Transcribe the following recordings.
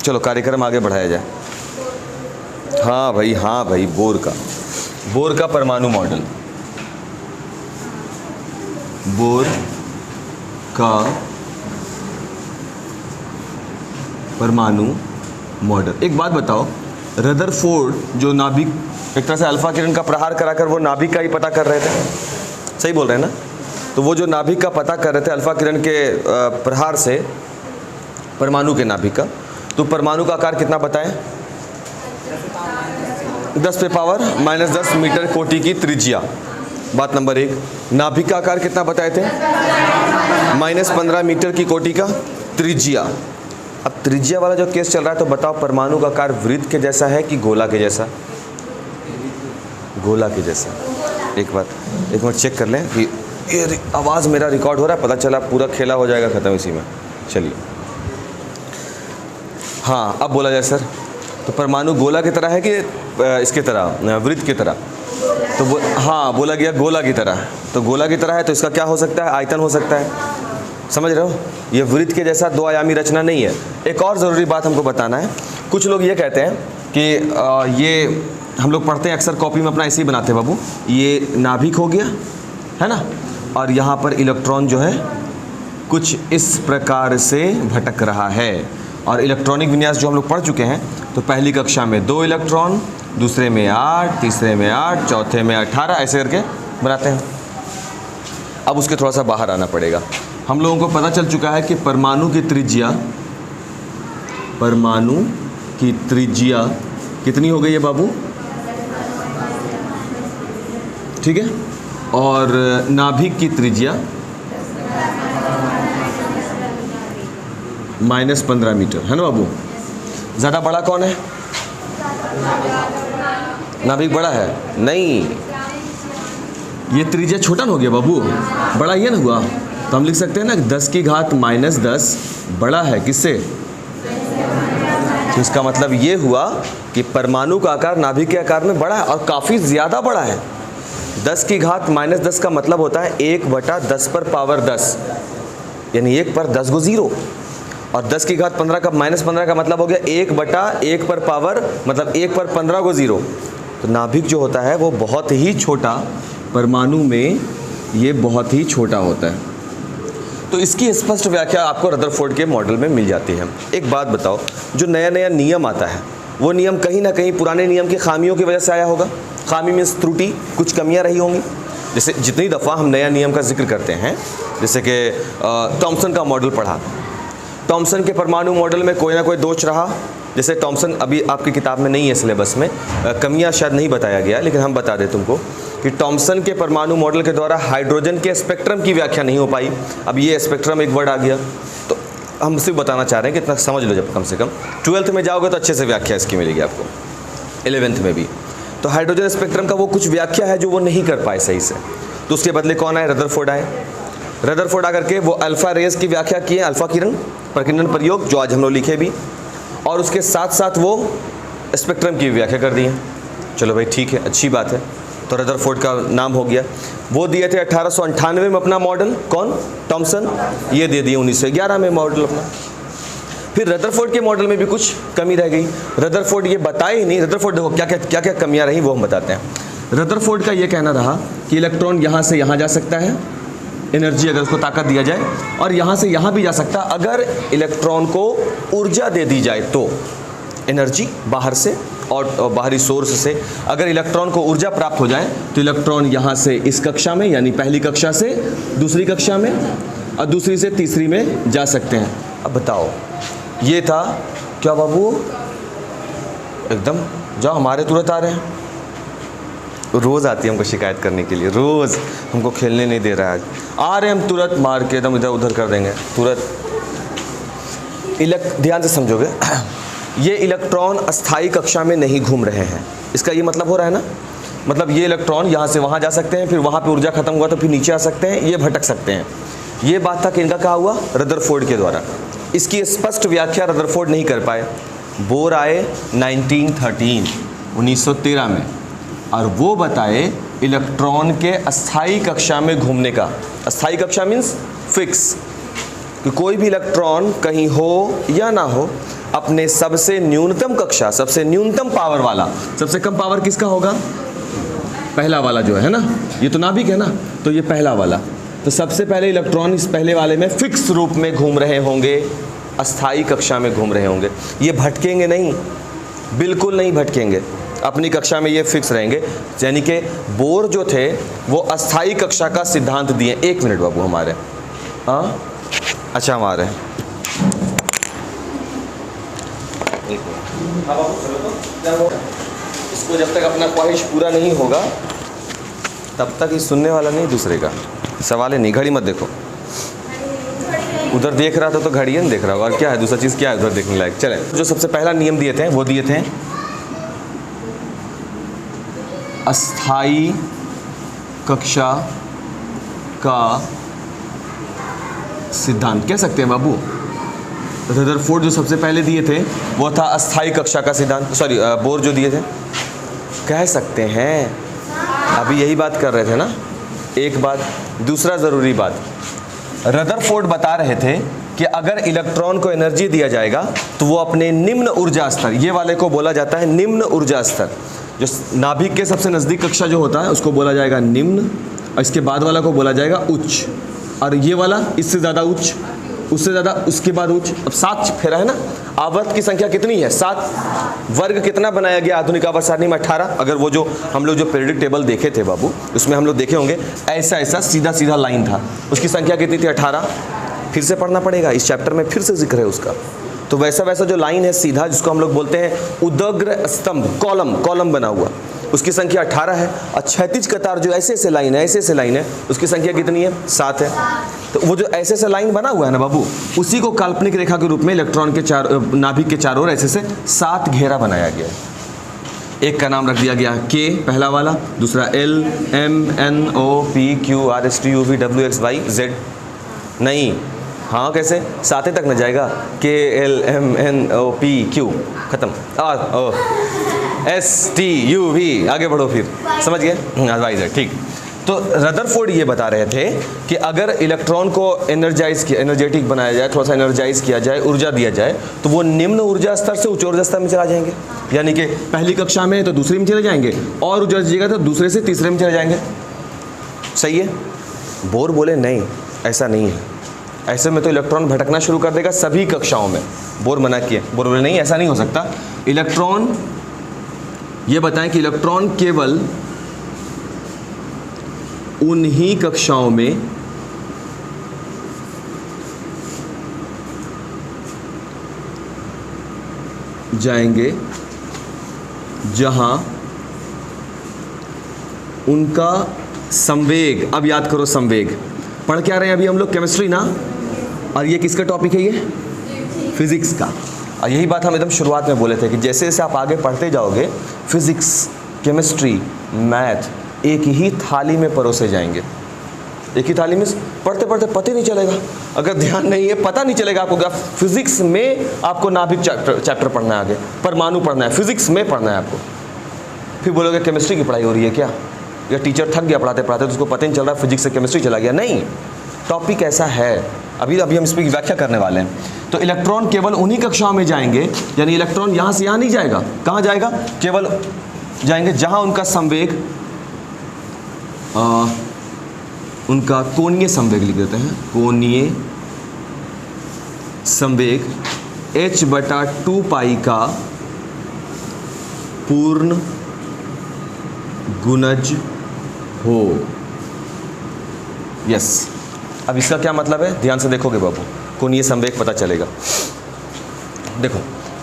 चलो कार्यक्रम आगे बढ़ाया जाए। हाँ भाई, बोर का परमाणु मॉडल, बोर का परमाणु मॉडल। एक बात बताओ, रदरफोर्ड जो नाभिक, एक तरह से अल्फा किरण का प्रहार कराकर वो नाभिक का ही पता कर रहे थे, सही बोल रहे हैं ना? तो वो जो नाभिक का पता कर रहे थे अल्फा किरण के प्रहार से, परमाणु के नाभिक का, तो परमाणु का आकार कितना बताएं? 10⁻⁻10 मीटर कोटि की त्रिज्या, बात नंबर 1। नाभिक का आकार कितना बताए थे? -15 मीटर की कोटि का त्रिज्या। अब त्रिज्या वाला जो केस चल रहा है, तो बताओ परमाणु का आकार वृत्त के जैसा है कि गोला के जैसा? गोला के जैसा। एक मिनट चेक कर लें कि ये आवाज़ मेरा रिकॉर्ड हो रहा है, पता चला पूरा खेला हो जाएगा ख़त्म इसी में। चलिए, हाँ अब बोला जाए सर, तो परमाणु गोला की तरह है कि इसके तरह, वृत्त की तरह? तो हाँ बोला गया गोला की तरह, तो गोला की तरह है तो इसका क्या हो सकता है? आयतन हो सकता है, समझ रहे हो? ये वृत्त के जैसा 2 आयामी रचना नहीं है। एक और ज़रूरी बात हमको बताना है, कुछ लोग ये कहते हैं कि ये हम लोग पढ़ते हैं अक्सर कॉपी में अपना ऐसे ही बनाते हैं बाबू, ये नाभिक हो गया है ना, और यहाँ पर इलेक्ट्रॉन जो है कुछ इस प्रकार से भटक रहा है। और इलेक्ट्रॉनिक विन्यास जो हम लोग पढ़ चुके हैं, तो पहली कक्षा में 2 इलेक्ट्रॉन, दूसरे में 8, तीसरे में 8, चौथे में 18, ऐसे करके बनाते हैं। अब उसके थोड़ा सा बाहर आना पड़ेगा। हम लोगों को पता चल चुका है कि परमाणु की त्रिज्या कितनी हो गई है बाबू? ठीक है, और नाभिक की त्रिज्या -15 मीटर है ना बाबू? ज़्यादा बड़ा कौन है? नाभिक बड़ा है? नहीं, ये त्रिज्या छोटा ना हो गया बाबू, बड़ा ये ना हुआ, तो हम लिख सकते हैं ना 10 की घात -10 बड़ा है किससे? तो इसका मतलब ये हुआ कि परमाणु का आकार नाभिक के आकार में बड़ा है, और काफ़ी ज़्यादा बड़ा है। 10 की घात -10 का मतलब होता है 1/10⁻10, यानी 1/10 को 0, और 10 की घात 15 का -15 का मतलब हो गया 1/1 मतलब 1/15 को 0। तो नाभिक जो होता है वो बहुत ही छोटा, परमाणु में ये बहुत ही छोटा होता है। तो इसकी स्पष्ट व्याख्या आपको रदरफोर्ड के मॉडल में मिल जाती है। एक बात बताओ, जो नया नया नियम आता है, वो नियम कहीं ना कहीं पुराने नियम की खामियों की वजह से आया होगा। खामी में त्रुटि, कुछ कमियां रही होंगी। जैसे जितनी दफ़ा हम नया नियम का जिक्र करते हैं, जैसे कि थॉमसन का मॉडल पढ़ा, थॉमसन के परमाणु मॉडल में कोई ना कोई दोष रहा। जैसे थॉमसन अभी आपकी किताब में नहीं है, सिलेबस में कमियां शायद नहीं बताया गया, लेकिन हम बता दें तुमको कि थॉमसन के परमाणु मॉडल के द्वारा हाइड्रोजन के स्पेक्ट्रम की व्याख्या नहीं हो पाई। अब ये स्पेक्ट्रम एक वर्ड आ गया, तो हम सिर्फ बताना चाह रहे हैं कि इतना समझ लो, जब कम से कम 12th में जाओगे तो अच्छे से व्याख्या इसकी मिलेगी आपको, 11th में भी। तो हाइड्रोजन स्पेक्ट्रम का वो कुछ व्याख्या है जो वो नहीं कर पाए सही से, तो उसके बदले कौन आए? रदरफोर्ड आए। रदरफोर्ड आकर के वो अल्फा रेज की व्याख्या किए, अल्फा किरण प्रकीर्णन प्रयोग, जो आज हम लोग लिखे भी, और उसके साथ साथ वो स्पेक्ट्रम की व्याख्या कर दी है। चलो भाई ठीक है, अच्छी बात है। तो रदरफोर्ड का नाम हो गया। वो दिए थे 1898 में अपना मॉडल, कौन? थॉमसन। ये दे दिए 1911 में मॉडल अपना। फिर रदरफोर्ड के मॉडल में भी कुछ कमी रह गई, रदरफोर्ड ये बताए ही नहीं। रदरफोर्ड देखो क्या क्या कमियां रही वो हम बताते हैं। रदरफोर्ड का ये कहना रहा कि इलेक्ट्रॉन यहाँ से यहाँ जा सकता है, एनर्जी अगर उसको ताकत दिया जाए, और यहाँ से यहाँ भी जा सकता है अगर इलेक्ट्रॉन को ऊर्जा दे दी जाए। तो एनर्जी बाहर से और बाहरी सोर्स से अगर इलेक्ट्रॉन को ऊर्जा प्राप्त हो जाए, तो इलेक्ट्रॉन यहाँ से इस कक्षा में, यानी पहली कक्षा से दूसरी कक्षा में, और दूसरी से तीसरी में जा सकते हैं। अब बताओ, ये था क्या बाबू? एकदम जाओ, हमारे तुरंत आ रहे हैं, रोज़ आती है हमको शिकायत करने के लिए, रोज़ हमको खेलने नहीं दे रहा है। आ रहे हम तुरंत मार के एकदम इधर उधर कर देंगे तुरंत। ध्यान से समझोगे, ये इलेक्ट्रॉन अस्थायी कक्षा में नहीं घूम रहे हैं, इसका ये मतलब हो रहा है ना, मतलब ये इलेक्ट्रॉन यहाँ से वहाँ जा सकते हैं, फिर वहाँ पे ऊर्जा खत्म हुआ तो फिर नीचे आ सकते हैं, ये भटक सकते हैं। ये बात था कि इनका क्या हुआ? रदरफोर्ड के द्वारा। इसकी स्पष्ट व्याख्या रदरफोर्ड नहीं कर पाए। बोर आए 1913 में, और वो बताए इलेक्ट्रॉन के अस्थायी कक्षा में घूमने का। अस्थायी कक्षा मीन्स फिक्स, कि कोई भी इलेक्ट्रॉन कहीं हो या ना हो, अपने सबसे न्यूनतम कक्षा, सबसे न्यूनतम पावर वाला, सबसे कम पावर किसका होगा? पहला वाला जो है ना, ये तो नाभिक है ना, तो ये पहला वाला। तो सबसे पहले इलेक्ट्रॉन इस पहले वाले में फिक्स रूप में घूम रहे होंगे, अस्थाई कक्षा में घूम रहे होंगे। ये भटकेंगे नहीं, बिल्कुल नहीं भटकेंगे, अपनी कक्षा में ये फिक्स रहेंगे। यानी कि बोर जो थे वो अस्थाई कक्षा का सिद्धांत दिए। एक मिनट बाबू हमारे, हाँ अच्छा हमारे इसको जब तक अपना ख्वाहिश पूरा नहीं होगा तब तक ये सुनने वाला नहीं दूसरे का। सवाल है नहीं, घड़ी मत देखो। उधर देख रहा था तो घड़ी नहीं देख रहा होगा, और क्या है दूसरा चीज़ क्या है उधर देखने लायक। चले, जो सबसे पहला नियम दिए थे वो दिए थे अस्थाई कक्षा का सिद्धांत कह सकते हैं बाबू। रदरफोर्ड जो सबसे पहले दिए थे वो था अस्थाई कक्षा का सिद्धांत, सॉरी बोर जो दिए थे कह सकते हैं। अभी यही बात कर रहे थे ना। एक बात, दूसरा ज़रूरी बात, रदरफोर्ड बता रहे थे कि अगर इलेक्ट्रॉन को एनर्जी दिया जाएगा तो वो अपने निम्न ऊर्जा स्तर, ये वाले को बोला जाता है निम्न ऊर्जा स्तर। जो नाभिक के सबसे नज़दीक कक्षा जो होता है उसको बोला जाएगा निम्न, और इसके बाद वाला को बोला जाएगा उच्च, और ये वाला इससे ज़्यादा उच्च, उससे ज़्यादा, उसके बाद उच्च। अब 7 फेरा है ना, आवर्त की संख्या कितनी है? 7। वर्ग कितना बनाया गया आधुनिक आवर्त सारणी में? 18। अगर वो जो हम लोग जो पीरियडिक टेबल देखे थे बाबू, उसमें हम लोग देखे होंगे ऐसा ऐसा सीधा सीधा लाइन था, उसकी संख्या कितनी थी? 18। फिर से पढ़ना पड़ेगा, इस चैप्टर में फिर से जिक्र है उसका। तो वैसा वैसा जो लाइन है सीधा, जिसको हम लोग बोलते हैं उदग्र स्तंभ, कॉलम बना हुआ, उसकी संख्या 18 है। और क्षैतिज कतार जो ऐसे ऐसे लाइन है, ऐसे ऐसे लाइन है, उसकी संख्या कितनी है? 7 है। तो वो जो ऐसे ऐसे लाइन बना हुआ है ना बाबू, उसी को काल्पनिक रेखा के रूप में इलेक्ट्रॉन के नाभिक के चारों ओर ऐसे से 7 घेरा बनाया गया है। एक का नाम रख दिया गया के, पहला वाला, दूसरा L M N O P Q R S T U V W X Y Z। नहीं, हाँ कैसे? 7 तक न जाएगा, K L M N O P Q खत्म, R O S T U V, आगे बढ़ो फिर, समझ गए? वाई Z, ठीक। तो रदरफोर्ड ये बता रहे थे कि अगर इलेक्ट्रॉन को एनर्जेटिक बनाया जाए, थोड़ा सा एनर्जाइज किया जाए, ऊर्जा दिया जाए, तो वो निम्न ऊर्जा स्तर से उच्च ऊर्जा स्तर में चला जाएंगे। यानी कि पहली कक्षा में तो दूसरी में चले जाएंगे, और ऊर्जा दीजिएगा तो दूसरे से तीसरे में चले जाएंगे। सही है? बोर बोले नहीं, ऐसा नहीं है। ऐसे में तो इलेक्ट्रॉन भटकना शुरू कर देगा सभी कक्षाओं में। बोर मना किए, बोर बोले नहीं, ऐसा नहीं हो सकता। इलेक्ट्रॉन, ये बताएं कि इलेक्ट्रॉन केवल उन्हीं कक्षाओं में जाएंगे जहां उनका संवेग, अब याद करो संवेग, पढ़ क्या रहे हैं अभी हम लोग? केमिस्ट्री ना। और ये किसका टॉपिक है? ये फिजिक्स का। और यही बात हम एकदम शुरुआत में बोले थे कि जैसे जैसे आप आगे पढ़ते जाओगे, फिजिक्स, केमिस्ट्री, मैथ एक ही थाली में परोसे जाएंगे। एक ही थाली में पढ़ते पढ़ते पता नहीं चलेगा, अगर ध्यान नहीं है पता नहीं चलेगा आपको। फिजिक्स में आपको नाभिक चैप्टर पढ़ना है, आगे परमाणु पढ़ना है, फिजिक्स में पढ़ना है आपको। फिर बोलोगे केमिस्ट्री की पढ़ाई हो रही है क्या, या टीचर थक गया पढ़ाते पढ़ाते तो उसको पता नहीं चल रहा फिजिक्स से केमिस्ट्री चला गया। नहीं, टॉपिक ऐसा है। अभी हम इसकी व्याख्या करने वाले हैं। तो इलेक्ट्रॉन केवल उन्हीं कक्षाओं में जाएंगे, यानी इलेक्ट्रॉन यहाँ से यहाँ नहीं जाएगा। कहाँ जाएगा? केवल जाएंगे जहाँ उनका संवेग, उनका कोणीय संवेग लिख देते हैं, कोणीय संवेग h/2 पाई का पूर्ण गुणज हो। यस, अब इसका क्या मतलब है? ध्यान से देखोगे बाबू, कोणीय संवेग पता चलेगा। देखो,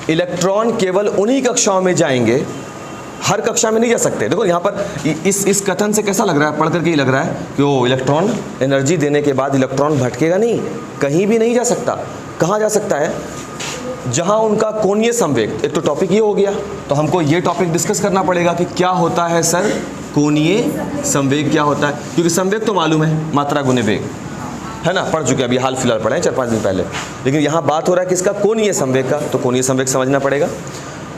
इलेक्ट्रॉन केवल उन्हीं कक्षाओं में जाएंगे, हर कक्षा में नहीं जा सकते। देखो यहाँ पर इस कथन से कैसा लग रहा है? पढ़ करके ही लग रहा है कि वो इलेक्ट्रॉन एनर्जी देने के बाद इलेक्ट्रॉन भटकेगा नहीं, कहीं भी नहीं जा सकता। कहाँ जा सकता है? जहाँ उनका कोणीय संवेग। एक तो टॉपिक ये हो गया, तो हमको ये टॉपिक डिस्कस करना पड़ेगा कि क्या होता है सर कोणीय संवेग, क्या होता है? क्योंकि संवेग तो मालूम है, मात्रा गुने वेग, है ना, पढ़ चुके अभी हाल फिलहाल पढ़े 4-5 दिन पहले। लेकिन यहाँ बात हो रहा है किसका? कोणीय संवेग का। तो कोणीय संवेग समझना पड़ेगा।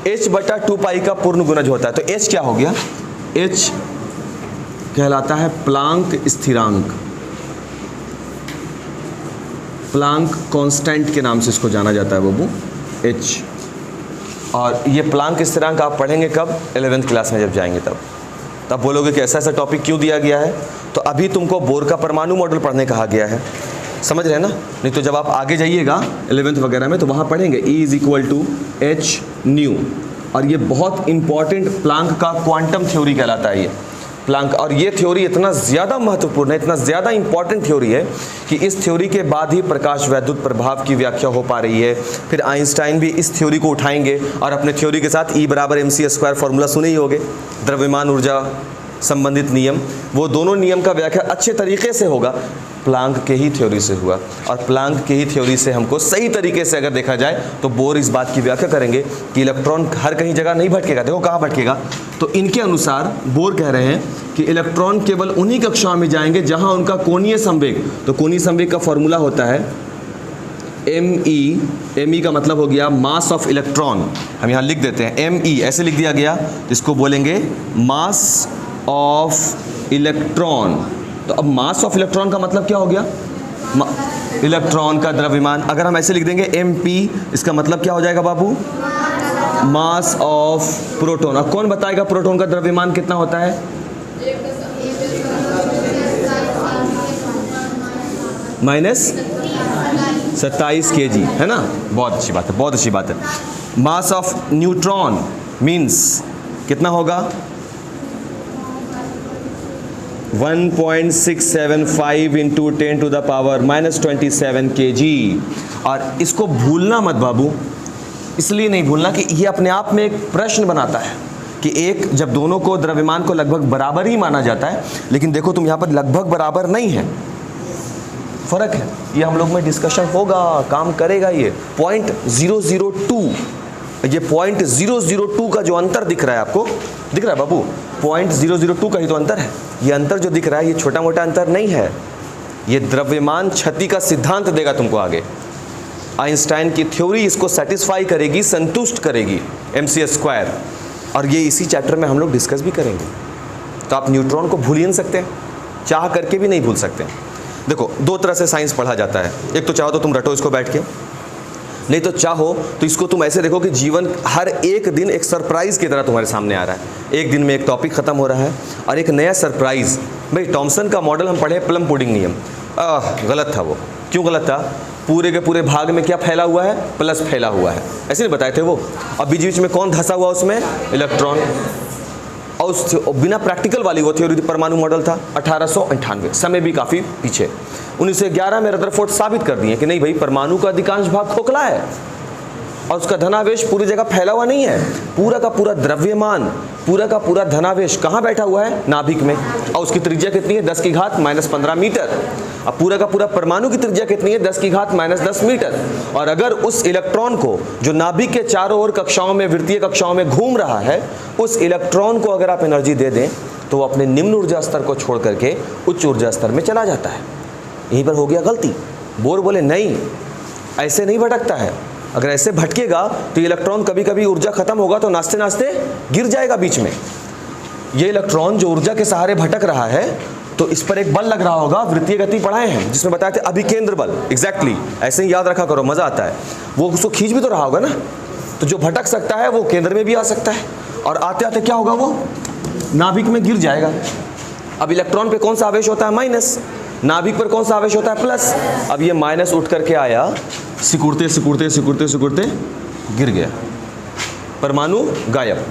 h/2 पाई का पूर्ण गुणज होता है। तो h क्या हो गया? h कहलाता है प्लांक स्थिरांक, प्लांक कांस्टेंट के नाम से इसको जाना जाता है बाबू, h। और ये प्लांक स्थिरांक आप पढ़ेंगे कब? 11th क्लास में जब जाएंगे तब बोलोगे कि ऐसा ऐसा टॉपिक क्यों दिया गया है। तो अभी तुमको बोर का परमाणु मॉडल पढ़ने कहा गया है, समझ रहे हैं ना? नहीं तो जब आप आगे जाइएगा 11th वगैरह में तो वहाँ पढ़ेंगे E = h न्यू। और ये बहुत इंपॉर्टेंट प्लांक का क्वांटम थ्योरी कहलाता है ये प्लांक। और ये थ्योरी इतना ज़्यादा महत्वपूर्ण है, इतना ज़्यादा इंपॉर्टेंट थ्योरी है कि इस थ्योरी के बाद ही प्रकाश वैद्युत प्रभाव की व्याख्या हो पा रही है। फिर आइंस्टाइन भी इस थ्योरी को उठाएंगे और अपने थ्योरी के साथ E = mc² फॉर्मूला सुने ही होगे, द्रव्यमान ऊर्जा संबंधित नियम। वो दोनों नियम का व्याख्या अच्छे तरीके से होगा प्लांक के ही थ्योरी से हुआ। और प्लांक के ही थ्योरी से हमको सही तरीके से अगर देखा जाए तो बोर इस बात की व्याख्या करेंगे कि इलेक्ट्रॉन हर कहीं जगह नहीं भटकेगा। देखो कहाँ भटकेगा, तो इनके अनुसार बोर कह रहे हैं कि इलेक्ट्रॉन केवल उन्हीं कक्षाओं में जाएंगे जहां उनका कोणीय संवेग, तो कोणीय संवेग का फॉर्मूला होता है ME का मतलब हो गया मास ऑफ इलेक्ट्रॉन। हम यहाँ लिख देते हैं ME, ऐसे लिख दिया गया, जिसको बोलेंगे मास ऑफ इलेक्ट्रॉन। तो अब मास ऑफ इलेक्ट्रॉन का मतलब क्या हो गया? इलेक्ट्रॉन का द्रव्यमान। अगर हम ऐसे लिख देंगे MP, इसका मतलब क्या हो जाएगा बाबू? Mass of proton. अब कौन बताएगा प्रोटॉन का द्रव्यमान कितना होता है? -27 kg, है ना? बहुत अच्छी बात है, बहुत अच्छी बात है। मास ऑफ न्यूट्रॉन मीन्स कितना होगा? 1.675 × 10⁻⁻27 kg। और इसको भूलना मत बाबू, इसलिए नहीं भूलना कि ये अपने आप में एक प्रश्न बनाता है कि एक जब दोनों को द्रव्यमान को लगभग बराबर ही माना जाता है, लेकिन देखो तुम यहाँ पर लगभग बराबर नहीं है, फर्क है। ये हम लोग में डिस्कशन होगा, काम करेगा ये 0.002। ये 0.002 का जो अंतर दिख रहा है, आपको दिख रहा है बाबू? 0.002 का ही तो अंतर है। ये अंतर जो दिख रहा है ये छोटा मोटा अंतर नहीं है, ये द्रव्यमान क्षति का सिद्धांत देगा तुमको आगे। आइंस्टाइन की थ्योरी इसको सेटिस्फाई करेगी, संतुष्ट करेगी, mc²। और ये इसी चैप्टर में हम लोग डिस्कस भी करेंगे। तो आप न्यूट्रॉन को भूल ही नहीं सकते, चाह करके भी नहीं भूल सकते। देखो दो तरह से साइंस पढ़ा जाता है, एक तो चाहो तो तुम रटो इसको बैठ के, नहीं तो चाहो तो इसको तुम ऐसे देखो कि जीवन हर एक दिन एक सरप्राइज की तरह तुम्हारे सामने आ रहा है। एक दिन में एक टॉपिक खत्म हो रहा है और एक नया सरप्राइज। भाई टॉमसन का मॉडल हम पढ़े, प्लम पुडिंग नियम, गलत था वो। क्यों गलत था? पूरे के पूरे भाग में क्या फैला हुआ है? प्लस फैला हुआ है, ऐसे नहीं बताए थे वो। अब बीच बीच में कौन धंसा हुआ उसमें? इलेक्ट्रॉन। और उस बिना प्रैक्टिकल वाली वो थ्योरी परमाणु मॉडल था 1898, समय भी काफ़ी पीछे। 1911 में रदरफोर्ड साबित कर दिए कि नहीं भाई, परमाणु का अधिकांश भाग खोखला है और उसका धनावेश पूरी जगह फैला हुआ नहीं है। पूरा का पूरा द्रव्यमान, पूरा का पूरा धनावेश कहाँ बैठा हुआ है? नाभिक में। और उसकी त्रिज्या कितनी है? 10⁻⁻15 मीटर। अब पूरा का पूरा परमाणु की त्रिज्या कितनी है? 10⁻10 मीटर। और अगर उस इलेक्ट्रॉन को जो नाभिक के चारों ओर कक्षाओं में, वृत्तीय कक्षाओं में घूम रहा है, उस इलेक्ट्रॉन को अगर आप एनर्जी दे दें तो वो अपने निम्न ऊर्जा स्तर को छोड़ करके उच्च ऊर्जा स्तर में चला जाता है। यहीं पर हो गया गलती। बोर बोले नहीं, ऐसे नहीं भटकता है। अगर ऐसे भटकेगा तो इलेक्ट्रॉन कभी कभी ऊर्जा खत्म होगा तो नाचते नाचते गिर जाएगा बीच में। ये इलेक्ट्रॉन जो ऊर्जा के सहारे भटक रहा है तो इस पर एक बल लग रहा होगा, वृत्तीय गति पढ़ाए हैं जिसमें बताया था अभिकेंद्र बल। एग्जैक्टली ऐसे ही याद रखा करो, मजा आता है। वो उसको खींच भी तो रहा होगा ना, तो जो भटक सकता है वो केंद्र में भी आ सकता है और आते आते क्या होगा? वो नाभिक में गिर जाएगा। अब इलेक्ट्रॉन पे कौन सा आवेश होता है? माइनस। नाभिक पर कौन सा आवेश होता है? प्लस। अब ये माइनस उठ करके आया, सिकुड़ते सिकुड़ते सिकुड़ते सिकुड़ते गिर गया, परमाणु गायब।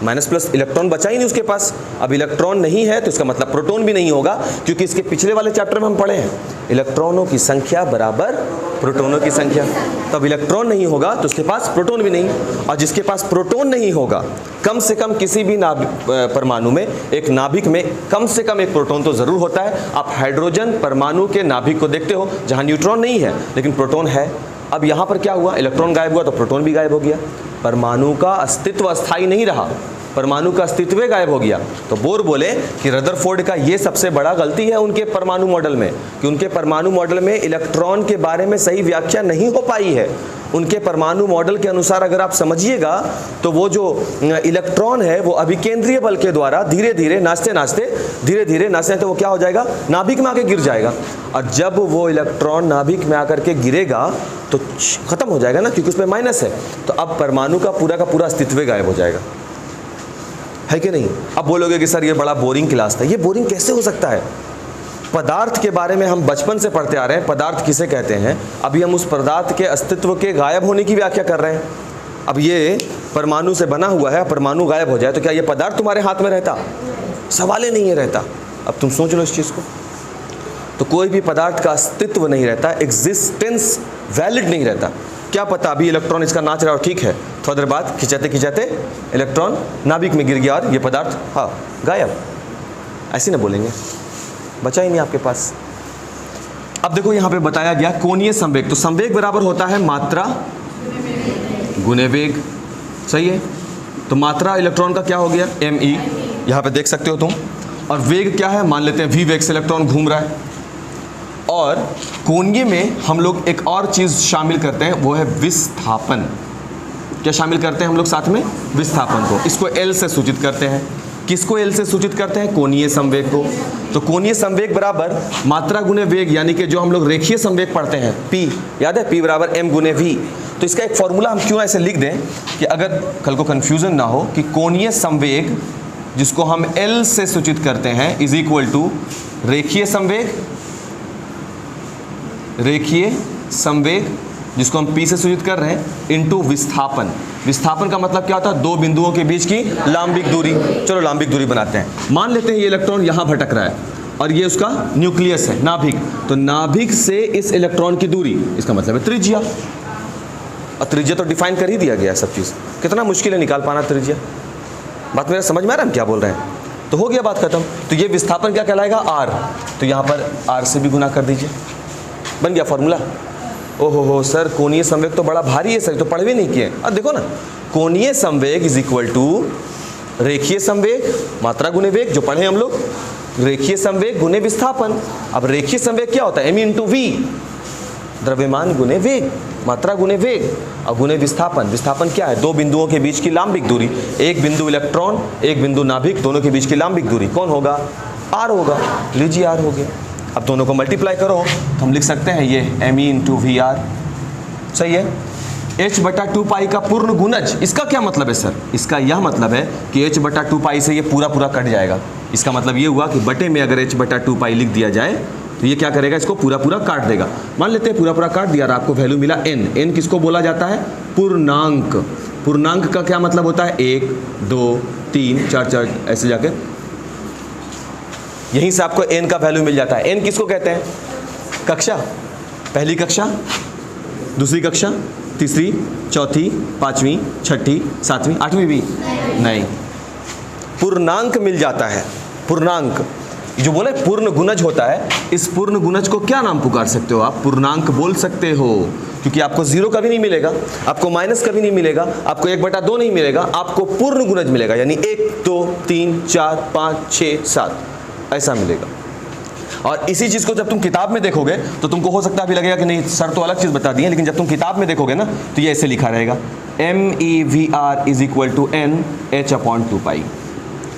माइनस प्लस इलेक्ट्रॉन बचा ही नहीं उसके पास। अब इलेक्ट्रॉन नहीं है तो इसका मतलब प्रोटॉन भी नहीं होगा, क्योंकि इसके पिछले वाले चैप्टर में हम पढ़े हैं इलेक्ट्रॉनों की संख्या बराबर प्रोटॉनों की संख्या। तब इलेक्ट्रॉन नहीं होगा तो उसके पास प्रोटॉन भी नहीं, और जिसके पास प्रोटॉन नहीं होगा कम से कम किसी भी परमाणु में, एक नाभिक में कम से कम एक प्रोटॉन तो जरूर होता है। आप हाइड्रोजन परमाणु के नाभिक को देखते हो जहाँ न्यूट्रॉन नहीं है लेकिन प्रोटॉन है। अब यहाँ पर क्या हुआ? इलेक्ट्रॉन गायब हुआ तो प्रोटॉन भी गायब हो गया। परमाणु का अस्तित्व अस्थायी नहीं रहा, परमाणु का अस्तित्व गायब हो गया। तो बोर बोले कि रदरफोर्ड का ये सबसे बड़ा गलती है उनके परमाणु मॉडल में, कि उनके परमाणु मॉडल में इलेक्ट्रॉन के बारे में सही व्याख्या नहीं हो पाई है। उनके परमाणु मॉडल के अनुसार अगर आप समझिएगा तो वो जो इलेक्ट्रॉन है वो अभिकेंद्रीय बल के द्वारा धीरे धीरे नाचते तो वो क्या हो जाएगा, नाभिक में आके गिर जाएगा। और जब वो इलेक्ट्रॉन नाभिक में आकर के गिरेगा तो खत्म हो जाएगा ना, क्योंकि उसमें माइनस है। तो अब परमाणु का पूरा अस्तित्व गायब हो जाएगा, है कि नहीं। अब बोलोगे कि सर ये बड़ा बोरिंग क्लास था। ये बोरिंग कैसे हो सकता है? पदार्थ के बारे में हम बचपन से पढ़ते आ रहे हैं, पदार्थ किसे कहते हैं। अभी हम उस पदार्थ के अस्तित्व के गायब होने की व्याख्या कर रहे हैं। अब ये परमाणु से बना हुआ है, परमाणु गायब हो जाए तो क्या ये पदार्थ तुम्हारे हाथ में रहता? सवाल ही नहीं है रहता। अब तुम सोच लो इस चीज़ को। तो कोई भी पदार्थ का अस्तित्व नहीं रहता, एग्जिस्टेंस वैलिड नहीं रहता। क्या पता अभी इलेक्ट्रॉन इसका नाच रहा हो, ठीक है, थोड़ी देर बाद खिंचाते इलेक्ट्रॉन नाभिक में गिर गया और ये पदार्थ हाँ गायब। ऐसे ना बोलेंगे, बचा ही नहीं आपके पास। अब देखो यहाँ पे बताया गया कोणीय संवेग। तो संवेग बराबर होता है मात्रा गुने वेग, सही है। तो मात्रा इलेक्ट्रॉन का क्या हो गया, me, यहाँ पे देख सकते हो तुम। और वेग क्या है, मान लेते हैं v वेग से इलेक्ट्रॉन घूम रहा है। और कोणीय में हम लोग एक और चीज़ शामिल करते हैं, वो है विस्थापन। क्या शामिल करते हैं हम लोग साथ में? विस्थापन को। इसको L से सूचित करते हैं। किसको L से सूचित करते हैं? कोणीय संवेग को। तो कोणीय संवेग बराबर मात्रा गुने वेग, यानी कि जो हम लोग रेखीय संवेग पढ़ते हैं P, याद है, P बराबर m गुने v। तो इसका एक फॉर्मूला हम क्यों ऐसे लिख दें कि अगर कल को कंफ्यूजन ना हो कि कोणीय संवेग जिसको हम L से सूचित करते हैं इज इक्वल टू रेखीय संवेग जिसको हम P से सूचित कर रहे हैं इनटू विस्थापन। विस्थापन का मतलब क्या होता है? दो बिंदुओं के बीच की लांबिक दूरी। चलो लांबिक दूरी बनाते हैं। मान लेते हैं ये इलेक्ट्रॉन यहाँ भटक रहा है और ये उसका न्यूक्लियस है, नाभिक। तो नाभिक से इस इलेक्ट्रॉन की दूरी, इसका मतलब है त्रिज्या। और त्रिज्या तो डिफाइन कर ही दिया गया है सब चीज़। कितना मुश्किल है निकाल पाना त्रिज्या। बात मेरा समझ में आ रहा है हम क्या बोल रहे हैं? तो हो गया बात खत्म। तो ये विस्थापन क्या कहलाएगा? r। तो यहाँ पर r से भी गुना कर दीजिए, बन गया फॉर्मूला। ओहो सर, कोणीय संवेग तो बड़ा भारी है सर, तो पढ़ भी नहीं किए। अब देखो ना, कोणीय संवेग इज इक्वल टू रेखीय संवेग मात्रा गुने वेग, जो पढ़े हम लोग, रेखीय संवेग गुने विस्थापन। अब रेखीय संवेग क्या होता है? m इंटू वी, द्रव्यमान गुने वेग, मात्रा गुने वेग और गुने विस्थापन। विस्थापन क्या है? दो बिंदुओं के बीच की लांबिक दूरी। एक बिंदु इलेक्ट्रॉन, एक बिंदु नाभिक, दोनों के बीच की लांबिक दूरी कौन होगा? r होगा। लीजिए r हो गया। अब दोनों को मल्टीप्लाई करो तो हम लिख सकते हैं ये me इंटू वी आर, सही है। h बटा 2 पाई का पूर्ण गुणज, इसका क्या मतलब है सर? इसका यह मतलब है कि h बटा 2 पाई से ये पूरा कट जाएगा। इसका मतलब ये हुआ कि बटे में अगर h बटा 2 पाई लिख दिया जाए तो ये क्या करेगा? इसको पूरा काट देगा। मान लेते हैं पूरा काट दिया और आपको वैल्यू मिला n। n किसको बोला जाता है? पूर्णांक। पूर्णांक का क्या मतलब होता है? 1 2 3 4 ऐसे जाके यहीं से आपको n का वैल्यू मिल जाता है। n किसको कहते हैं? कक्षा, पहली कक्षा, दूसरी कक्षा, तीसरी, चौथी, पांचवी, छठी, सातवीं, आठवीं भी नहीं। पूर्णांक मिल जाता है। पूर्णांक जो बोले पूर्ण गुणज होता है, इस पूर्ण गुणज को क्या नाम पुकार सकते हो आप? पूर्णांक बोल सकते हो, क्योंकि आपको जीरो कभी नहीं मिलेगा, आपको माइनस कभी नहीं मिलेगा, आपको 1/2 नहीं मिलेगा, आपको पूर्ण गुणज मिलेगा। यानी 1 2 3 4 5 6 7 ऐसा मिलेगा। और इसी चीज़ को जब तुम किताब में देखोगे तो तुमको हो सकता है अभी लगेगा कि नहीं सर तो अलग चीज़ बता दी है, लेकिन जब तुम किताब में देखोगे ना तो ये ऐसे लिखा रहेगा MEVR is equal to NH/2 pi.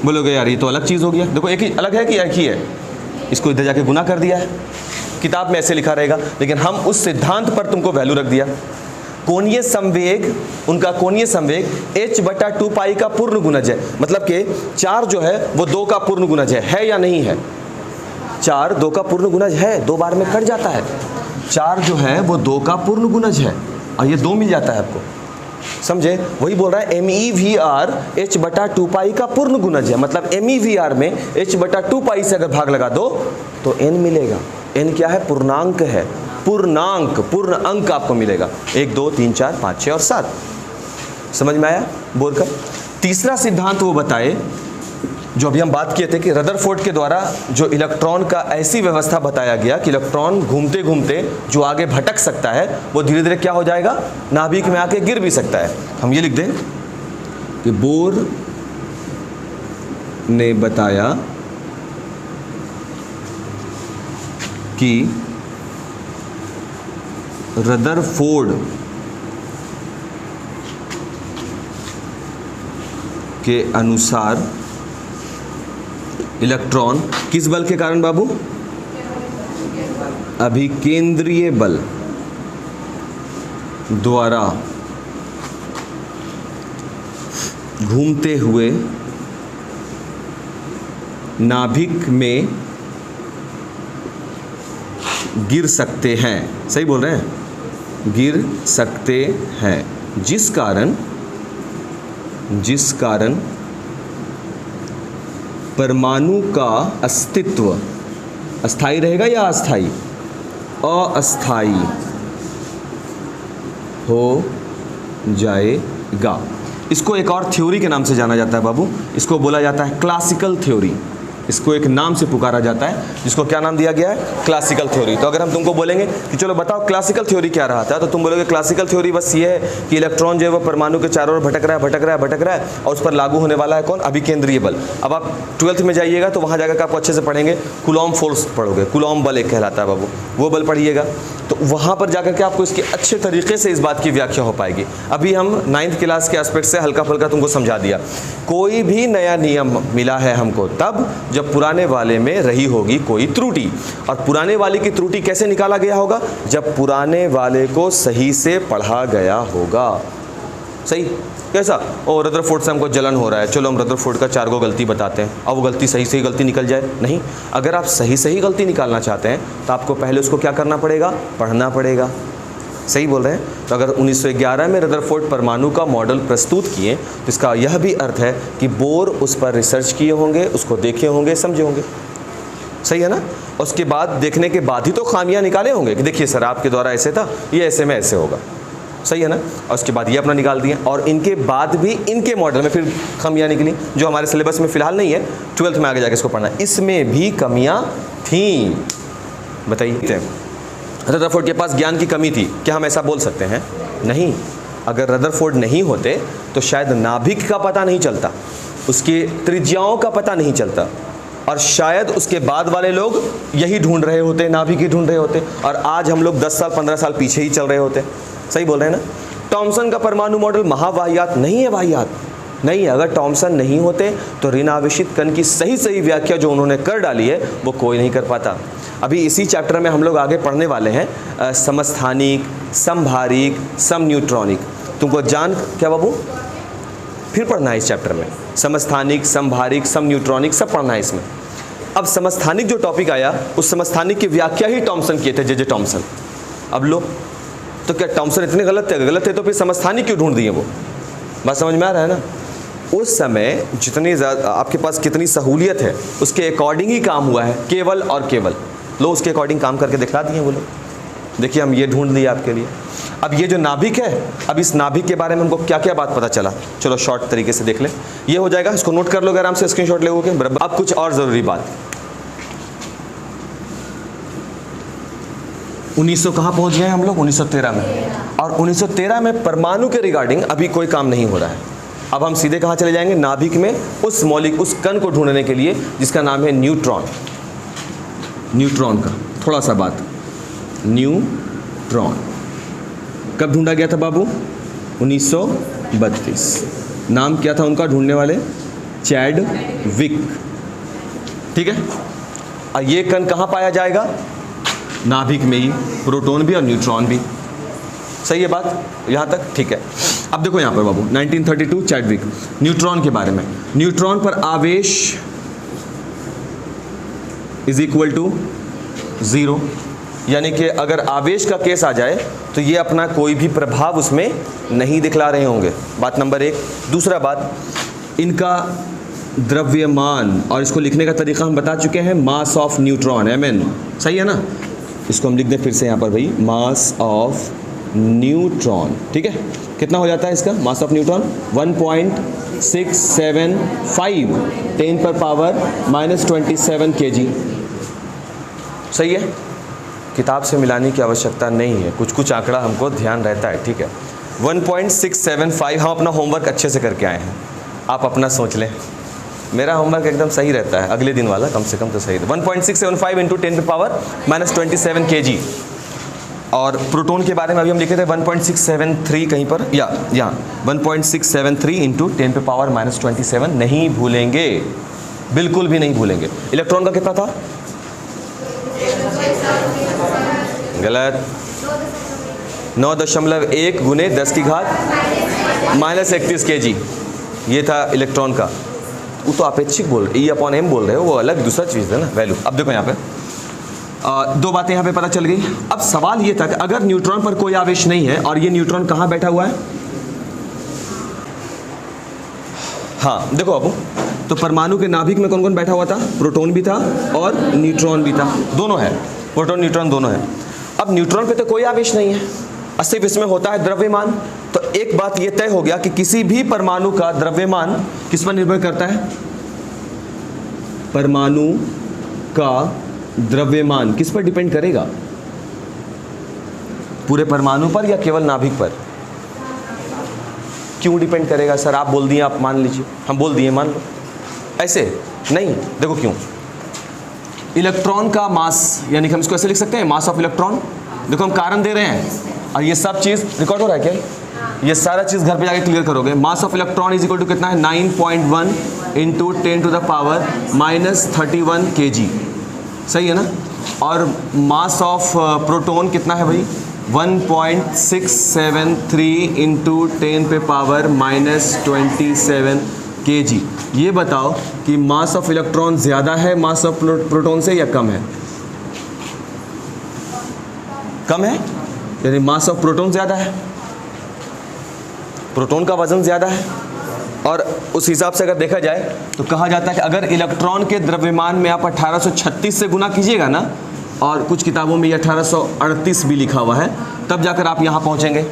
बोलोगे यार ये तो अलग चीज़ हो गया। देखो एक ही अलग है कि एक ही है? इसको इधर जाके गुना कर दिया है। किताब में ऐसे लिखा रहेगा, लेकिन हम उस सिद्धांत पर तुमको वैल्यू रख दिया। कोणीय संवेग, उनका कोणीय संवेग h/2 पाई का पूर्ण गुणज है। मतलब कि 4 जो है वो 2 का पूर्ण गुणज है या नहीं है? 4 2 का पूर्ण गुणज है, 2 बार में कट जाता है। 4 जो है वो 2 का पूर्ण गुणज है और ये 2 मिल जाता है आपको, समझे? वही बोल रहा है MEVR h/2 पाई का पूर्ण गुणज है। मतलब MEVR में h/2 पाई से अगर भाग लगा दो तो n मिलेगा। n क्या है? पूर्णांक है। पूर्णांक, पूर्ण अंक आपको मिलेगा। 1 2 3 4 5 6 और 7। समझ में आया बोलकर? तीसरा सिद्धांत वो बताए जो अभी हम बात किए थे कि रदरफोर्ड के द्वारा जो इलेक्ट्रॉन का ऐसी व्यवस्था बताया गया कि इलेक्ट्रॉन घूमते घूमते जो आगे भटक सकता है वो धीरे धीरे क्या हो जाएगा? नाभिक में आके गिर भी सकता है। हम ये लिख दें कि बोर ने बताया कि रदरफोर्ड के अनुसार इलेक्ट्रॉन किस बल के कारण बाबू? अभिकेंद्रीय बल द्वारा घूमते हुए नाभिक में गिर सकते हैं। सही बोल रहे हैं, गिर सकते हैं, जिस कारण परमाणु का अस्तित्व अस्थाई रहेगा या अस्थाई? अस्थाई हो जाएगा। इसको एक और थ्योरी के नाम से जाना जाता है बाबू, इसको बोला जाता है क्लासिकल थ्योरी। इसको एक नाम से पुकारा जाता है, जिसको क्या नाम दिया गया है? Classical theory. तो अगर हम तुमको बोलेंगे कि चलो बताओ क्लासिकल थ्योरी क्या रहा था, तो तुम बोलोगे क्लासिकल थ्योरी बस ये है कि इलेक्ट्रॉन जो है वो परमाणु के चारों ओर भटक रहा है और उस पर लागू होने वाला है कौन? अभिकेंद्रीय बल। अब आप 12th में जाइएगा तो वहाँ जाकर आपको अच्छे से पढ़ेंगे, कूलॉम फोर्स पढ़ोगे, कूलॉम बल एक कहलाता है बाबू, वो बल पढ़िएगा। तो वहाँ पर जाकर के आपको इसकी अच्छे तरीके से इस बात की व्याख्या हो पाएगी। अभी हम 9th क्लास के एस्पेक्ट से हल्का फुल्का तुमको समझा दिया। कोई भी नया नियम मिला है हमको तब जब पुराने वाले में रही होगी कोई त्रुटि, और पुराने वाले की त्रुटि कैसे निकाला गया होगा? जब पुराने वाले को सही से पढ़ा गया होगा। सही कैसा? और रदरफोर्ड से हमको जलन हो रहा है, चलो हम रदरफोर्ड का 4 गलती बताते हैं, अब वो गलती सही गलती निकल जाए? नहीं, अगर आप सही गलती निकालना चाहते हैं तो आपको पहले उसको क्या करना पड़ेगा? पढ़ना पड़ेगा। सही बोल रहे हैं? तो अगर 1911 में रदरफोर्ड परमाणु का मॉडल प्रस्तुत किए तो इसका यह भी अर्थ है कि बोर उस पर रिसर्च किए होंगे, उसको देखे होंगे, समझे होंगे। सही है ना? उसके बाद देखने के बाद ही तो खामियां निकाले होंगे कि देखिए सर आपके द्वारा ऐसे था, ये ऐसे में ऐसे होगा। सही है ना? और उसके बाद ये अपना निकाल दिए, और इनके बाद भी इनके मॉडल में फिर खामियां निकली जो हमारे सिलेबस में फिलहाल नहीं है, 12th में आगे जाके इसको पढ़ना। इसमें भी कमियां थी, बताइए। रदरफोर्ड के पास ज्ञान की कमी थी, क्या हम ऐसा बोल सकते हैं? नहीं। अगर रदरफोर्ड नहीं होते तो शायद नाभिक का पता नहीं चलता, उसकी त्रिज्याओं का पता नहीं चलता, और शायद उसके बाद वाले लोग यही ढूंढ रहे होते, नाभिक ही ढूंढ रहे होते, और आज हम लोग 10 साल 15 साल पीछे ही चल रहे होते। सही बोल रहे हैं ना? टॉमसन का परमाणु मॉडल महावाहियात नहीं है, वाहियात नहीं है। अगर टॉमसन नहीं होते तो ऋण आवेशित कण की सही व्याख्या जो उन्होंने कर डाली है वो कोई नहीं कर पाता। अभी इसी चैप्टर में हम लोग आगे पढ़ने वाले हैं समस्थानिक, समभारिक, सम न्यूट्रॉनिक। तुमको जान क्या बाबू फिर पढ़ना है इस चैप्टर में, समस्थानिक, समभारिक, सम न्यूट्रॉनिक सब पढ़ना है इसमें। अब समस्थानिक जो टॉपिक आया, उस समस्थानिक की व्याख्या ही टॉमसन किए थे, जे टॉमसन। अब लो, तो क्या टॉमसन इतने गलत थे तो फिर समस्थानिक क्यों ढूंढ दिए? वो बात समझ में आ रहा है ना? उस समय जितनी ज़्यादा आपके पास कितनी सहूलियत है उसके अकॉर्डिंग ही काम हुआ है, केवल और केवल। लो, उसके अकॉर्डिंग काम करके दिखला दिए वो लोग। देखिए हम ये ढूंढ लिए आपके लिए। अब ये जो नाभिक है, अब इस नाभिक के बारे में हमको क्या क्या बात पता चला, चलो शॉर्ट तरीके से देख लें। ये हो जाएगा, इसको नोट कर लो आराम से, स्क्रीनशॉट लोगे बराबर। अब कुछ और ज़रूरी बात, 1900 कहाँ पहुँच गए हम लोग? 1913 में। और 1913 में परमाणु के रिगार्डिंग अभी कोई काम नहीं हो रहा है। अब हम सीधे कहाँ चले जाएंगे? नाभिक में उस मौलिक, उस कण को ढूंढने के लिए जिसका नाम है न्यूट्रॉन। न्यूट्रॉन का थोड़ा सा बात, न्यूट्रॉन कब ढूंढा गया था बाबू? 1932। नाम क्या था उनका ढूंढने वाले? चैडविक। ठीक है। और ये कण कहाँ पाया जाएगा? नाभिक में ही, प्रोटॉन भी और न्यूट्रॉन भी। सही है बात यहाँ तक? ठीक है। अब देखो यहाँ पर बाबू 1932 चैडविक, न्यूट्रॉन के बारे में। न्यूट्रॉन पर आवेश इज इक्वल टू 0, यानी कि अगर आवेश का केस आ जाए तो ये अपना कोई भी प्रभाव उसमें नहीं दिखला रहे होंगे। बात नंबर 1। दूसरा बात, इनका द्रव्यमान, और इसको लिखने का तरीका हम बता चुके हैं, मास ऑफ न्यूट्रॉन, Mn। सही है ना? इसको हम लिख दें फिर से यहाँ पर भाई, मास ऑफ न्यूट्रॉन। ठीक है, कितना हो जाता है इसका मास ऑफ न्यूट्रॉन? 1.675 10⁻⁻27 kg। सही है। किताब से मिलाने की आवश्यकता नहीं है, कुछ कुछ आंकड़ा हमको ध्यान रहता है। ठीक है, 1.675। हम अपना होमवर्क अच्छे से करके आए हैं, आप अपना सोच लें। मेरा होमवर्क एकदम सही रहता है, अगले दिन वाला कम से कम तो सही। 1.675 × 10⁻⁻27 kg। और प्रोटॉन के बारे में अभी हम लिखे थे 1.673 कहीं पर, या यहाँ 1.673 इंटू 10 पे पावर -27, नहीं भूलेंगे, बिल्कुल भी नहीं भूलेंगे। इलेक्ट्रॉन का कितना था? गलत, 9.1 गुने 10 की घात -31 kg, ये था इलेक्ट्रॉन का। वो तो अपेक्षिक बोल रहे, E/m बोल रहे हो, वो अलग दूसरा चीज़ है ना, वैल्यू। अब देखो यहाँ पे दो बातें यहाँ पे पता चल गई। अब सवाल ये था कि अगर न्यूट्रॉन पर कोई आवेश नहीं है और ये न्यूट्रॉन कहाँ बैठा हुआ है? हाँ देखो अब, तो परमाणु के नाभिक में कौन कौन बैठा हुआ था? प्रोटॉन भी था और न्यूट्रॉन भी था, दोनों है, प्रोटॉन न्यूट्रॉन दोनों है। अब न्यूट्रॉन पे तो कोई आवेश नहीं है और सिर्फ इसमें होता है द्रव्यमान। तो एक बात ये तय हो गया कि किसी भी परमाणु का द्रव्यमान किस पर निर्भर करता है? परमाणु का द्रव्यमान किस पर डिपेंड करेगा? पूरे परमाणु पर या केवल नाभिक पर? क्यों डिपेंड करेगा सर? आप बोल दिए, आप मान लीजिए, हम बोल दिए, मान लो। ऐसे नहीं, देखो क्यों। इलेक्ट्रॉन का मास, यानी कि हम इसको ऐसे लिख सकते हैं, मास ऑफ इलेक्ट्रॉन। देखो हम कारण दे रहे हैं और ये सब चीज़ रिकॉर्ड हो रहा है क्या? ये सारा चीज़ घर पे जाके क्लियर करोगे। Mass of electron is equal to कितना है? 9.1 into 10 to the power -31 kg, सही है ना। और मास ऑफ प्रोटॉन कितना है भाई? 1.673 इंटू 10 पे पावर -27 kg। ये बताओ कि मास ऑफ इलेक्ट्रॉन ज़्यादा है मास ऑफ प्रोटॉन से या कम है? कम है, यानी मास ऑफ प्रोटॉन ज़्यादा है, प्रोटॉन का वजन ज़्यादा है। और उस हिसाब से अगर देखा जाए तो कहा जाता है कि अगर इलेक्ट्रॉन के द्रव्यमान में आप 1836 से गुना कीजिएगा ना, और कुछ किताबों में ये 1838 भी लिखा हुआ है, तब जाकर आप यहाँ पहुँचेंगे।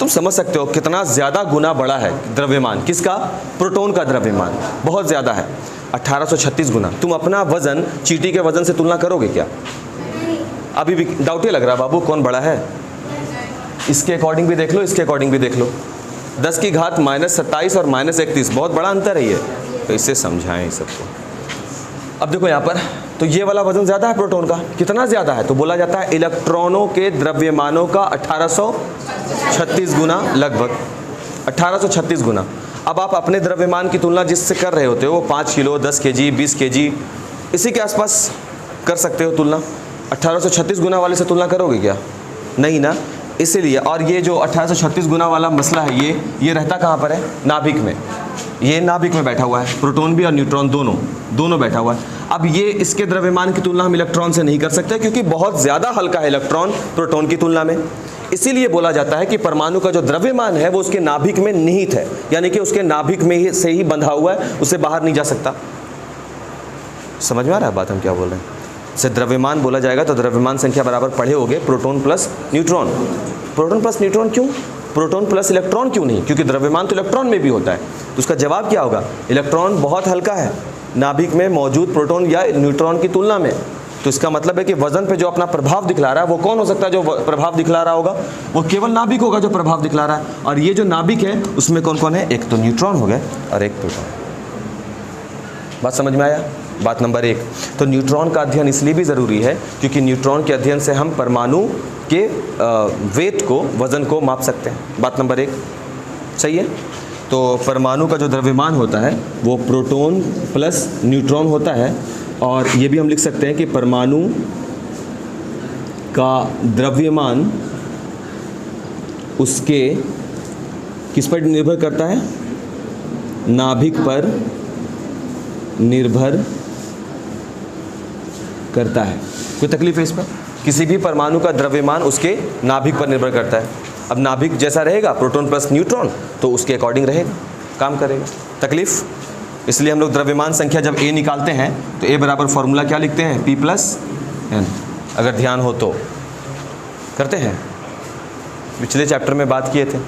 तुम समझ सकते हो कितना ज़्यादा गुना बड़ा है द्रव्यमान, किसका? प्रोटॉन का द्रव्यमान बहुत ज़्यादा है, 1836 गुना। तुम अपना वज़न चींटी के वज़न से तुलना करोगे क्या? अभी भी डाउट ही लग रहा है बाबू, कौन बड़ा है? इसके अकॉर्डिंग भी देख लो, इसके अकॉर्डिंग भी देख लो। 10 की घात -27 और -31, बहुत बड़ा अंतर है ये। तो इससे समझाएं इस सबको। अब देखो यहाँ पर, तो ये वाला वजन ज़्यादा है प्रोटॉन का। कितना ज़्यादा है? तो बोला जाता है इलेक्ट्रॉनों के द्रव्यमानों का 1836 गुना, लगभग 1836 गुना। अब आप अपने द्रव्यमान की तुलना जिससे कर रहे होते हो, वो 5 किलो, 10 kg, 20 kg, इसी के आसपास कर सकते हो तुलना। 1836 गुना वाले से तुलना करोगे क्या? नहीं ना। इसीलिए, और ये जो 1836 गुना वाला मसला है, ये रहता कहाँ पर है? नाभिक में। ये नाभिक में बैठा हुआ है, प्रोटॉन भी और न्यूट्रॉन दोनों बैठा हुआ है। अब ये इसके द्रव्यमान की तुलना हम इलेक्ट्रॉन से नहीं कर सकते, क्योंकि बहुत ज़्यादा हल्का है इलेक्ट्रॉन प्रोटॉन की तुलना में। इसीलिए बोला जाता है कि परमाणु का जो द्रव्यमान है वो उसके नाभिक में निहित है, यानी कि उसके नाभिक में से ही बंधा हुआ है, उससे बाहर नहीं जा सकता। समझ में आ रहा है बात हम क्या बोल रहे हैं? से द्रव्यमान बोला जाएगा तो द्रव्यमान संख्या बराबर पढ़े होगे proton plus neutron. Proton plus neutron क्यों? प्रोटॉन प्लस इलेक्ट्रॉन क्यों नहीं? क्योंकि द्रव्यमान तो इलेक्ट्रॉन में भी होता है। तो उसका जवाब क्या होगा? इलेक्ट्रॉन बहुत हल्का है नाभिक में मौजूद प्रोटॉन या न्यूट्रॉन की तुलना में। तो इसका मतलब है कि वजन पे जो अपना प्रभाव दिखला रहा है, वो कौन हो सकता है जो प्रभाव दिखला रहा होगा? वो केवल नाभिक होगा जो प्रभाव दिखला रहा है। और ये जो नाभिक है उसमें कौन कौन है? एक तो न्यूट्रॉन हो गया और एक प्रोटॉन। बात समझ में आया? बात नंबर 1। तो न्यूट्रॉन का अध्ययन इसलिए भी ज़रूरी है क्योंकि न्यूट्रॉन के अध्ययन से हम परमाणु के वेट को, वज़न को माप सकते हैं। बात नंबर 1 सही है। तो परमाणु का जो द्रव्यमान होता है वो प्रोटॉन प्लस न्यूट्रॉन होता है। और ये भी हम लिख सकते हैं कि परमाणु का द्रव्यमान उसके किस पर निर्भर करता है? नाभिक पर निर्भर करता है। कोई तकलीफ है इस पर? किसी भी परमाणु का द्रव्यमान उसके नाभिक पर निर्भर करता है। अब नाभिक जैसा रहेगा प्रोटॉन प्लस न्यूट्रॉन, तो उसके अकॉर्डिंग रहेगा, काम करेगा। तकलीफ? इसलिए हम लोग द्रव्यमान संख्या जब ए निकालते हैं तो ए बराबर फॉर्मूला क्या लिखते हैं? P + N। अगर ध्यान हो तो करते हैं, पिछले चैप्टर में बात किए थे।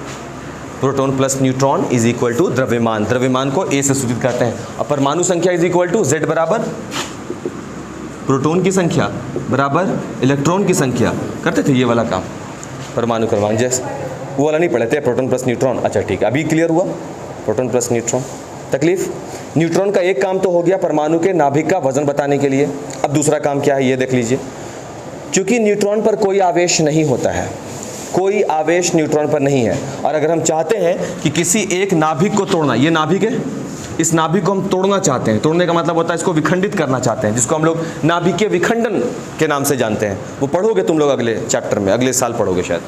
Proton plus neutron is equal to द्रव्यमान, द्रव्यमान को ए से सूचित करते हैं। और परमाणु संख्या इज इक्वल टू Z बराबर प्रोटॉन की संख्या बराबर इलेक्ट्रॉन की संख्या। करते थे ये वाला काम, परमाणु क्रमांक जैसे वो वाला नहीं पढ़े थे, प्रोटॉन प्लस न्यूट्रॉन। अच्छा ठीक है, अभी क्लियर हुआ प्रोटॉन प्लस न्यूट्रॉन। तकलीफ? न्यूट्रॉन का एक काम तो हो गया परमाणु के नाभिक का वजन बताने के लिए। अब दूसरा काम क्या है ये देख लीजिए। क्योंकि न्यूट्रॉन पर कोई आवेश नहीं होता है, कोई आवेश न्यूट्रॉन पर नहीं है। और अगर हम चाहते हैं कि किसी एक नाभिक को तोड़ना, ये नाभिक है, इस नाभिक को हम तोड़ना चाहते हैं, तोड़ने का मतलब होता है इसको विखंडित करना चाहते हैं, जिसको हम लोग नाभिकीय विखंडन के नाम से जानते हैं। वो पढ़ोगे तुम लोग अगले चैप्टर में, अगले साल पढ़ोगे शायद,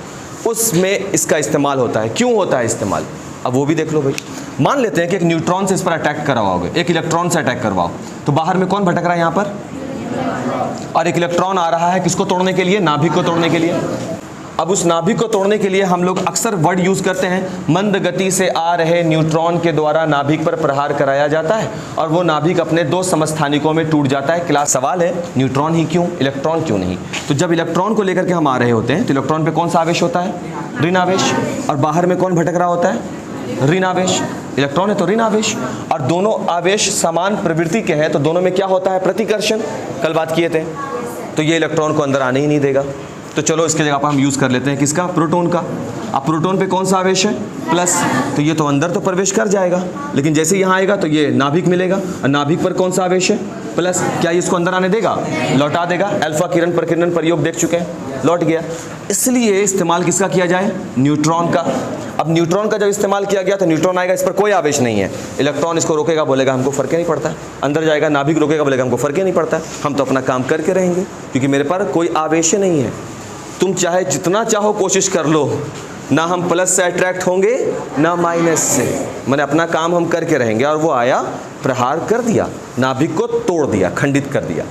उसमें इसका इस्तेमाल होता है। क्यों होता है इस्तेमाल, अब वो भी देख लो भाई। मान लेते हैं कि एक न्यूट्रॉन से इस पर अटैक करवाओगे, एक इलेक्ट्रॉन से अटैक करवाओ, तो बाहर में कौन भटक रहा है यहाँ पर, और एक इलेक्ट्रॉन आ रहा है किसको तोड़ने के लिए, नाभिक को तोड़ने के लिए। अब उस नाभिक को तोड़ने के लिए हम लोग अक्सर वर्ड यूज करते हैं, मंद गति से आ रहे न्यूट्रॉन के द्वारा नाभिक पर प्रहार कराया जाता है और वो नाभिक अपने दो समस्थानिकों में टूट जाता है। क्लास सवाल है, न्यूट्रॉन ही क्यों, इलेक्ट्रॉन क्यों नहीं? तो जब इलेक्ट्रॉन को लेकर के हम आ रहे होते हैं तो इलेक्ट्रॉन पे कौन सा आवेश होता है, ऋण आवेश, और बाहर में कौन भटक रहा होता है, ऋण आवेश। इलेक्ट्रॉन है तो ऋण आवेश, और दोनों आवेश समान प्रवृत्ति के हैं, तो दोनों में क्या होता है, प्रतिकर्षण, कल बात किए थे। तो ये इलेक्ट्रॉन को अंदर आने ही नहीं देगा। तो चलो इसके जगह पर हम यूज़ कर लेते हैं किसका, प्रोटॉन का। अब प्रोटॉन पे कौन सा आवेश है, प्लस, तो ये तो अंदर तो प्रवेश कर जाएगा, लेकिन जैसे यहाँ आएगा तो ये नाभिक मिलेगा, और नाभिक पर कौन सा आवेश है, प्लस। क्या ये इसको अंदर आने देगा, लौटा देगा। अल्फा किरण प्रकीर्णन प्रयोग देख चुके हैं, लौट गया। इसलिए इस्तेमाल किसका किया जाए, न्यूट्रॉन का। अब न्यूट्रॉन का जब इस्तेमाल किया गया तो न्यूट्रॉन आएगा, इस पर कोई आवेश नहीं है, इलेक्ट्रॉन इसको रोकेगा, बोलेगा हमको फर्क ही नहीं पड़ता। अंदर जाएगा, नाभिक रोकेगा, बोलेगा हमको फर्क ही नहीं पड़ता, हम तो अपना काम करके रहेंगे क्योंकि मेरे पर कोई आवेश नहीं है। तुम चाहे जितना चाहो कोशिश कर लो, ना हम प्लस से अट्रैक्ट होंगे ना माइनस से, मैंने अपना काम हम करके रहेंगे। और वो आया, प्रहार कर दिया, नाभिक को तोड़ दिया, खंडित कर दिया,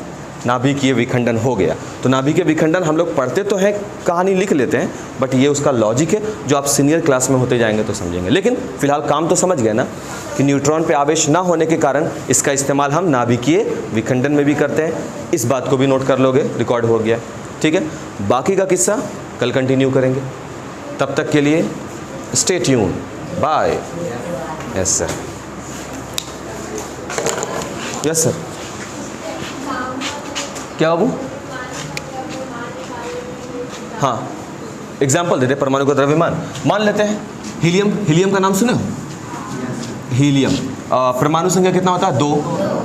नाभिकीय विखंडन हो गया। तो नाभिकीय विखंडन हम लोग पढ़ते तो हैं, कहानी लिख लेते हैं, बट ये उसका लॉजिक है जो आप सीनियर क्लास में होते जाएंगे तो समझेंगे। लेकिन फिलहाल काम तो समझ गए ना कि न्यूट्रॉन पे आवेश ना होने के कारण इसका इस्तेमाल हम नाभिकीय विखंडन में भी करते हैं। इस बात को भी नोट कर लोगे, रिकॉर्ड हो गया, ठीक है। बाकी का किस्सा कल कंटिन्यू करेंगे, तब तक के लिए stay tuned, bye. Yes sir, yes sir, क्या बाबू? हाँ, एग्जाम्पल देते, परमाणु का द्रव्यमान मान लेते हैं। हीलियम, हीलियम का नाम सुने हो, हीलियम परमाणु संख्या कितना होता है, 2।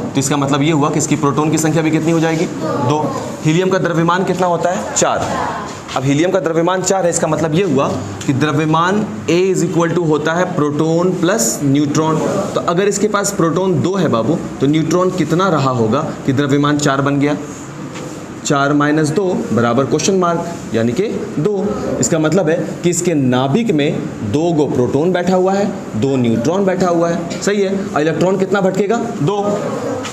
तो इसका मतलब ये हुआ कि इसकी प्रोटॉन की संख्या भी कितनी हो जाएगी, 2। हीलियम का द्रव्यमान कितना होता है, 4। अब हीलियम का द्रव्यमान 4 है, इसका मतलब ये हुआ कि द्रव्यमान A = होता है प्रोटॉन प्लस न्यूट्रॉन। तो अगर इसके पास प्रोटॉन 2 है बाबू, तो न्यूट्रॉन कितना रहा होगा कि द्रव्यमान 4 बन गया, 4 - 2 बराबर क्वेश्चन मार्क, यानी कि 2। इसका मतलब है कि इसके नाभिक में 2 गो प्रोटॉन बैठा हुआ है, 2 न्यूट्रॉन बैठा हुआ है, सही है। और इलेक्ट्रॉन कितना भटकेगा, 2।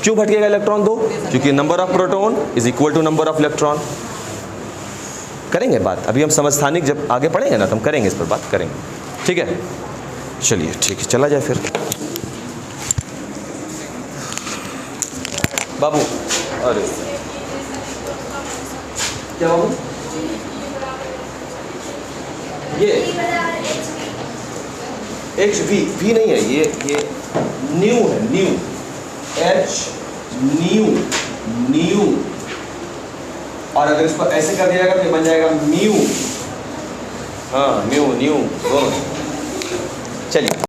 क्यों भटकेगा इलेक्ट्रॉन, 2? क्योंकि number of proton = number of electron. करेंगे बात, अभी हम समस्थानिक जब आगे पढ़ेंगे ना तो हम करेंगे, इस पर बात करेंगे, ठीक है। चलिए ठीक है, चला जाए फिर बाबू। अरे क्या बाबू, ये एच वी नहीं है, ये न्यू है, न्यू, एच न्यू। और अगर इसको ऐसे कर दिया जाएगा तो बन जाएगा म्यू। हाँ, म्यू न्यू दोनों। चलिए।